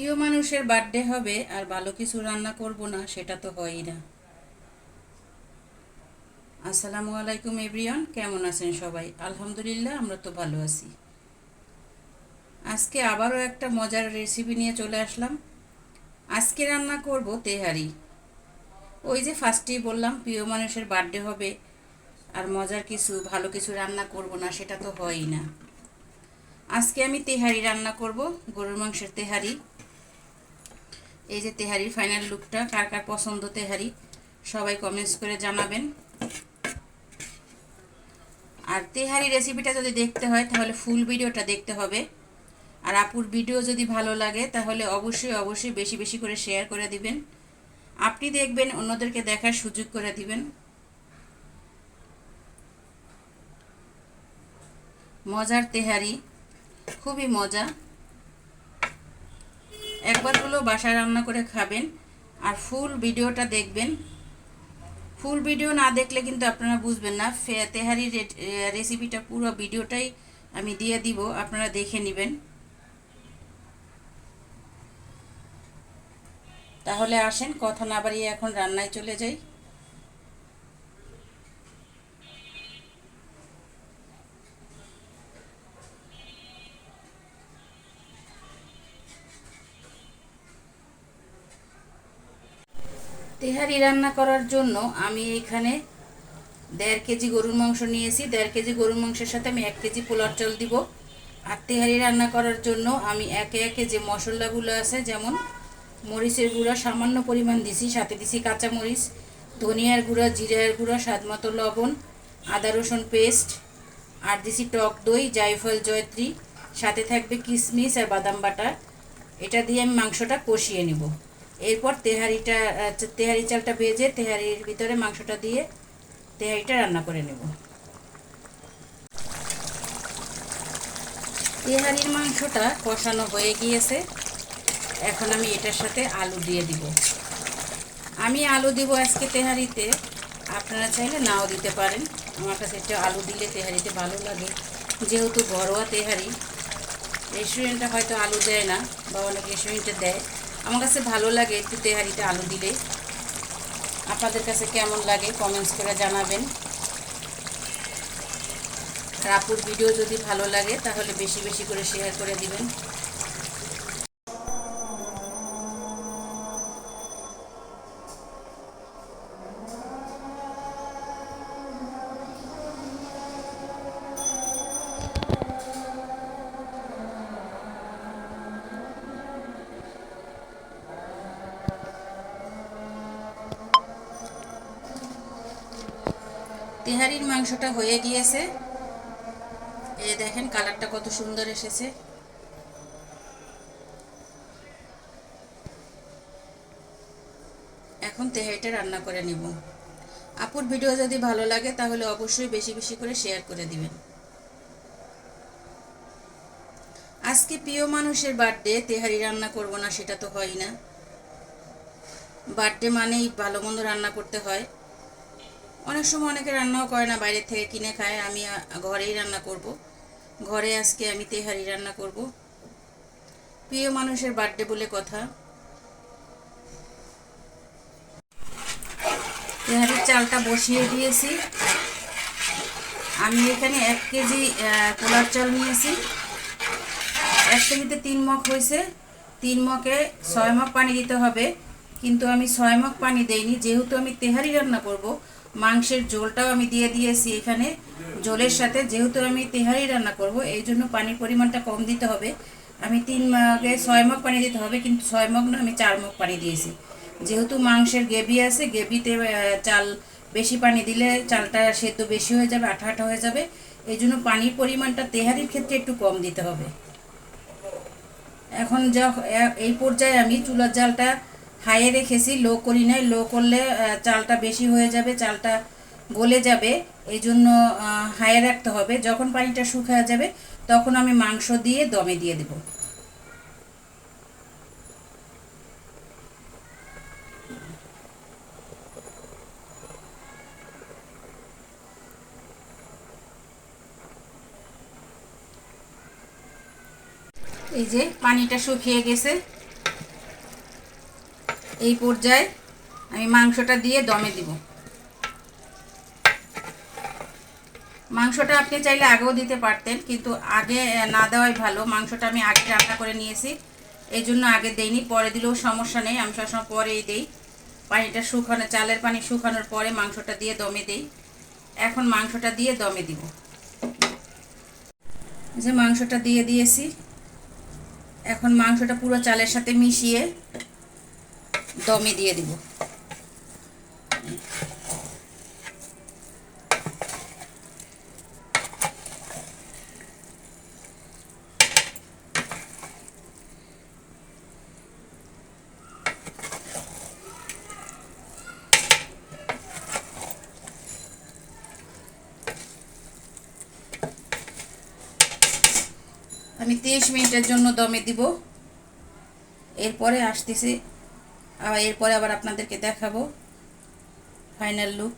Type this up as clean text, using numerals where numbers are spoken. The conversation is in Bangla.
প্রিয় মানুষের বার্থডে হবে আর ভালো কিছু রান্না করব না, সেটা তো হয়ই না। আসসালামু আলাইকুম এভরিওয়ান, কেমন আছেন সবাই? আলহামদুলিল্লাহ, আমরা তো ভালো আছি। আজকে আবারও একটা মজার রেসিপি নিয়ে চলে আসলাম। আজকে রান্না করব তেহারি। ওই যে ফার্স্টেই বললাম প্রিয় মানুষের বার্থডে হবে আর মজার কিছু ভালো কিছু রান্না করব না, সেটা তো হয়ই না। আজকে আমি তেহারি রান্না করব, গরুর মাংসের তেহারি। এই যে তেহারির ফাইনাল লুকটা, কার কার পছন্দ তেহারি সবাই কমেন্টস করে জানাবেন। আর তেহারি রেসিপিটা যদি দেখতে হয় তাহলে ফুল ভিডিওটা দেখতে হবে। আর আপুর ভিডিও যদি ভালো লাগে তাহলে অবশ্যই অবশ্যই বেশি বেশি করে শেয়ার করে দিবেন। আপনি দেখবেন, অন্যদেরকে দেখার সুযোগ করে দিবেন। মজার তেহারি, খুবই মজা। একবার হলেও বাসায় রান্না করে খাবেন আর ফুল ভিডিওটা দেখবেন। ফুল ভিডিও না দেখলে কিন্তু আপনারা বুঝবেন না। তেহারির রেসিপিটা পুরো ভিডিওটাই আমি দিয়ে দিব, আপনারা দেখে নেবেন। তাহলে আসেন কথা না বাড়িয়ে এখন রান্নায় চলে যাই। তেহারি রান্না করার জন্য আমি এখানে 1.5 কেজি গরুর মাংস নিয়েছি। 1.5 কেজি গরুর মাংসের সাথে আমি 1 কেজি পোলার চাল দিব। আর তেহারি রান্না করার জন্য আমি একে একে যে মশলাগুলো আছে, যেমন মরিচের গুঁড়া সামান্য পরিমাণ দিছি, সাথে দিছি কাঁচামরিচ, ধনিয়ার গুঁড়া, জিরার গুঁড়া, স্বাদ মতো লবণ, আদা রসুন পেস্ট, আর দিছি টক দই, জায়ফল, জয়ত্রী, সাথে থাকবে কিশমিশ আর বাদাম বাটা। এটা দিয়ে আমি মাংসটা কষিয়ে নিব। এরপর তেহারি চালটা ভেজে তেহারির ভিতরে মাংসটা দিয়ে তেহারিটা রান্না করে নেব। তেহারির মাংসটা কষানো হয়ে গিয়েছে। এখন আমি এটার সাথে আলু দিয়ে দিব। আমি আলু দিব আজকে তেহারিতে, আপনারা চাইলে নাও দিতে পারেন। আমার কাছে একটু আলু দিলে তেহারিতে ভালো লাগে, যেহেতু ঘরোয়া তেহারি। রেস্টুরেন্টে হয়তো আলু দেয় না, বা অনেক রেস্টুরেন্টে দেয়। আমার কাছে ভালো লাগে একটু তেহারিতে আলু দিলে। আপনাদের কাছে কেমন লাগে কমেন্টস করে জানাবেন। আর আপুর ভিডিও যদি ভালো লাগে তাহলে বেশি বেশি করে শেয়ার করে দিবেন। তেহারির মাংসটা হয়ে গিয়েছে। এই দেখেন কালারটা কত সুন্দর এসেছে। এখন তেহারিটা রান্না করে নিব। আপুর ভিডিও যদি ভালো লাগে তাহলে অবশ্যই বেশি বেশি করে শেয়ার করে দিবেন। আজকে প্রিয় মানুষের বার্থডে, তেহারি রান্না করব না সেটা তো হয় না। বার্থডে মানেই ভালো মন্দ রান্না করতে হয়। অনেক সময় অনেকে রান্নাও করে না, বাইরের থেকে কিনে খায়। আমি ঘরেই রান্না করব। ঘরে আজকে আমি তেহারি রান্না করব। প্রিয় মানুষের বার্থডে বলে কথা। তেহারির চালটা বসিয়ে দিয়েছি। আমি এখানে 1 কেজি পোলার চাল নিয়েছি। 1 কেজিতে 3 মগ হয়েছে। 3 মগে 6 মগ পানি দিতে হবে, কিন্তু আমি 6 মগ পানি দেইনি, যেহেতু আমি তেহারি রান্না করব। মাংসের ঝোলটাও আমি দিয়ে দিয়েছি এখানে ঝোলের সাথে। যেহেতু আমি তেহারি রান্না করব, এই জন্য পানির পরিমাণটা কম দিতে হবে। আমি 3 মগে 6 মগ পানি দিতে হবে, কিন্তু 6 মগ না, আমি 4 মগ পানি দিয়েছি। যেহেতু মাংসের গ্রেভি আছে, গ্রেভিতে চাল বেশি পানি দিলে চালটা সেদ্ধ বেশি হয়ে যাবে, আঠা আঠা হয়ে যাবে। এই জন্য পানির পরিমাণটা তেহারির ক্ষেত্রে একটু কম দিতে হবে। এখন এই পর্যায়ে আমি চুলার জালটা হাইয়ে রেখেছি, লো করি নাই। লো করলে চালটা বেশি হয়ে যাবে, চালটা গলে যাবে। এই জন্য হাইয়ে রাখতে হবে। যখন পানিটা শুকিয়ে যাবে তখন আমি মাংস দিয়ে দমে দিয়ে দেব। এই যে পানিটা শুকিয়ে গেছে, এই পর্যায়ে আমি মাংসটা দিয়ে দমে দিব। মাংসটা আপনি চাইলে আগেও দিতে পারতেন, কিন্তু আগে না দেওয়াই ভালো। মাংসটা আমি আগে রান্না করে নিয়েছি, এই জন্য আগে দেইনি। পরে দিলেও সমস্যা নেই, আমি সবসময় পরেই দিই। পানিটা শুকানো, চালের পানি শুকানোর পরে মাংসটা দিয়ে দমে দিই। এখন মাংসটা দিয়ে দমে দিব। যে মাংসটা দিয়ে দিয়েছি, এখন মাংসটা পুরো চালের সাথে মিশিয়ে দমে দিয়ে দিব। আমি 30 মিনিটের জন্য দমে দিব। এরপরে আসতেছি, এরপরে আবার আপনাদেরকে দেখাবো ফাইনাল লুক।